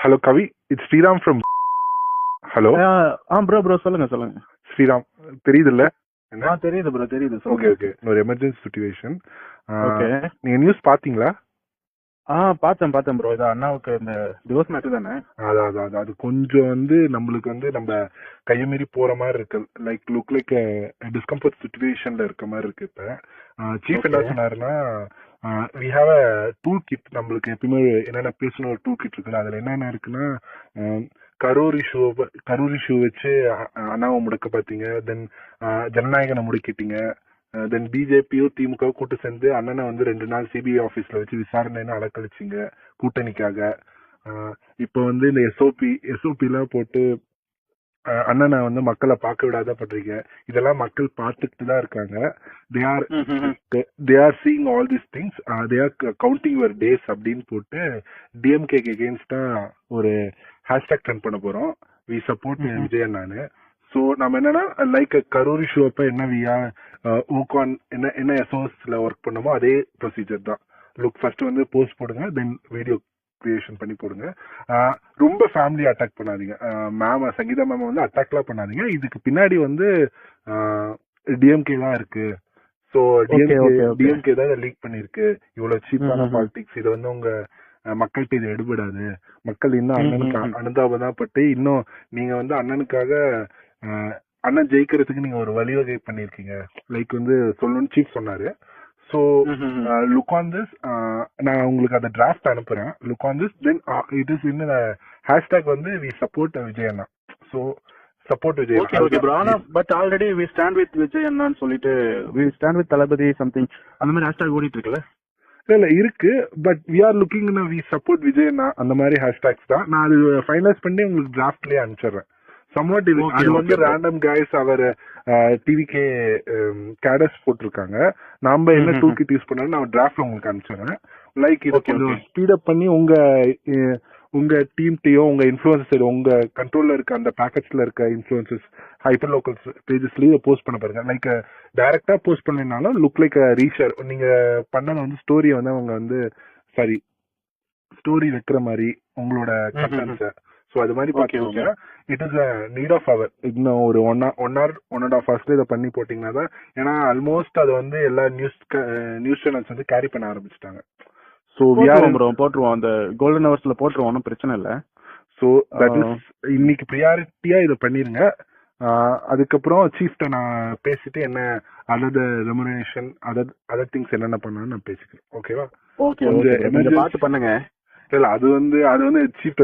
Hello Kavi, it's Sriram from. Hello. Bro சொல்லுங்க. ஸ்ரீராம் தெரியுதுல்ல? தெரியுது ப்ரோ, தெரியுது. Okay okay. ஒரு எமர்ஜென்சி சிச்சுவேஷன். ஓகே. நீங்க நியூஸ் பாத்தீங்களா? பார்த்தேன் ப்ரோ. இது அண்ணாவுக்கு இந்த டிவோர்ஸ் மேட்டர் தானே? அது கொஞ்சம் நம்மளுக்கு நம்ம கையமீறி போற மாதிரி இருக்கு. லுக் லைக் டிஸ்கம்ஃபர்ட் சிச்சுவேஷன்ல இருக்க மாதிரி இருக்கு. இப்ப சீஃப் என்ன சொன்னாருன்னா, we have a tool kit. நம்மளுக்கு எப்பயுமே என்னென்ன பேசணும் ஒரு டூல் கிட் இருக்குல்ல, அதுல என்னென்ன இருக்குன்னா, கரூர் இஷ்யூ வச்சு அண்ணாவை முடக்க பாத்தீங்க, தென் ஜனநாயகனை முடக்கிட்டீங்க, தென் பிஜேபியும் திமுக கூட்டு சேர்ந்து அண்ணனை 2 நாள் சிபிஐ ஆபீஸ்ல வச்சு விசாரணைன்னு அலக்கழிச்சிங்க கூட்டணிக்காக. இப்ப இந்த எஸ்ஓபி எல்லாம் போட்டு அண்ணனை மக்களை பார்க்க விடாத பண்றீங்க. இதெல்லாம் மக்கள் பார்த்துட்டு தான் இருக்காங்க. they are seeing all these things, they are counting your days அப்படின்னு போட்டு டிஎம்கே அகேன்ஸ்டா ஒரு ஹேஷ்டாக் ட்ரெண்ட் பண்ண போறோம். we support விஜய் அண்ணான்னு. சோ நம்ம என்னன்னா, லைக் கரூர் இஷ்யூ அப்ப என்ன ஊகான் என்ன எஸ்ஓஎஸ்ல ஒர்க் பண்ணமோ அதே ப்ரொசீஜர் தான். லுக் ஃபர்ஸ்ட் போஸ்ட் போடுங்க, தென் வீடியோ கிரியேஷன் பண்ணி போடுங்க. ரொம்ப ஃபேமிலி அட்டாக் பண்ணாதீங்க. சங்கீதா மேம் அட்டாக்லாம் பண்ணாதீங்க. இதுக்கு பின்னாடி டிஎம்கே தான் இருக்கு. சோ டிஎம்கே தான் லீக் பண்ணிருக்கு. இவ்வளவு சீப்பான பாலிடிக்ஸ். இது உங்க மக்கள்கிட்ட இது எடுபடாது. மக்கள் இன்னும் அண்ணனுக்கு அனுதாபம் பட்டு இன்னும் நீங்க அண்ணனுக்காக அண்ணன் ஜெயிக்கிறதுக்கு நீங்க ஒரு வழிவகை பண்ணிருக்கீங்க. லைக் சொல்லணும்னு சீஃப் சொன்னாரு. So look on this. நான் உங்களுக்கு அந்த டிராஃப்ட் அனுப்புறேன். Look on this, then it is in hashtag we support Vijay அண்ணா. So support Vijay. Okay bro. ஆனா but already we stand with Vijay அண்ணான்னு சொல்லிட்டு we stand with Thalapathy something அந்த மாதிரி ஹேஷ்டாக் ஓடிட்டு இருக்குல்ல? இல்ல இருக்கு. But we are looking we support Vijay அண்ணா அந்த மாதிரி ஹேஷ்டாக்ஸ் தான். நான் அது ஃபைனலைஸ் பண்ணி உங்களுக்கு டிராஃப்ட்லயே அனுப்பிச்சிடுறேன். சம்வாட் அது ரேண்டம் கைஸ் அவர் டிவிகே கேடர்ஸ் போட்டிருக்காங்க. நாம என்ன டூல் கிட் யூஸ் பண்ணாலும் நான் டிராஃப்ட்ல உங்களுக்கு அனுப்பிச்சிடுறேன். லைக் இதை கொஞ்சம் ஸ்பீட் அப் பண்ணி உங்க டீம்டையோ உங்க இன்ஃபுளுசர் உங்க கண்ட்ரோல்ல இருக்க அந்த பேக்கெட்ஸ்ல இருக்க இன்ஃபுளுசர்ஸ் ஹைப்பர் லோக்கல் பேஜஸ்லயே போஸ்ட் பண்ண பாருங்க. லைக் டைரக்டா போஸ்ட் பண்ணனாலும் லுக் லைக் ரீஷேர். நீங்க பண்ணது ஸ்டோரியை அவங்க சாரி ஸ்டோரி வைக்கிற மாதிரி உங்களோட கண்டென்ட்ஸை. சோ அது மாதிரி பாத்தீங்க. It is a need of hour. இன்னும் ஒரு 1 hour 1.5 hours இதை பண்ணி போட்டீங்கன்னா தான். ஏன்னா ஆல்மோஸ்ட் அது எல்லா நியூஸ் சேனல்ஸ் கேரி பண்ண ஆரம்பிச்சிட்டாங்க. சோ போட்டுருவோம், அந்த கோல்டன் ஹவர்ஸ்ல போட்டுருவோம், ஒன்றும் பிரச்சனை இல்லை. சோ தட் இஸ் இன்னைக்கு ப்ரியாரிட்டியா இதை பண்ணிருங்க. அதுக்கப்புறம் சீஃப்ட நான் பேசிட்டு என்ன அதர் ரெமுனரேஷன் அதர் திங்ஸ் என்னென்ன பண்ணான்னு நான் பேசிக்கிறேன். ஓகேவா? ஓகே, பார்த்து பண்ணுங்க. இல்ல அது சீஃப்ட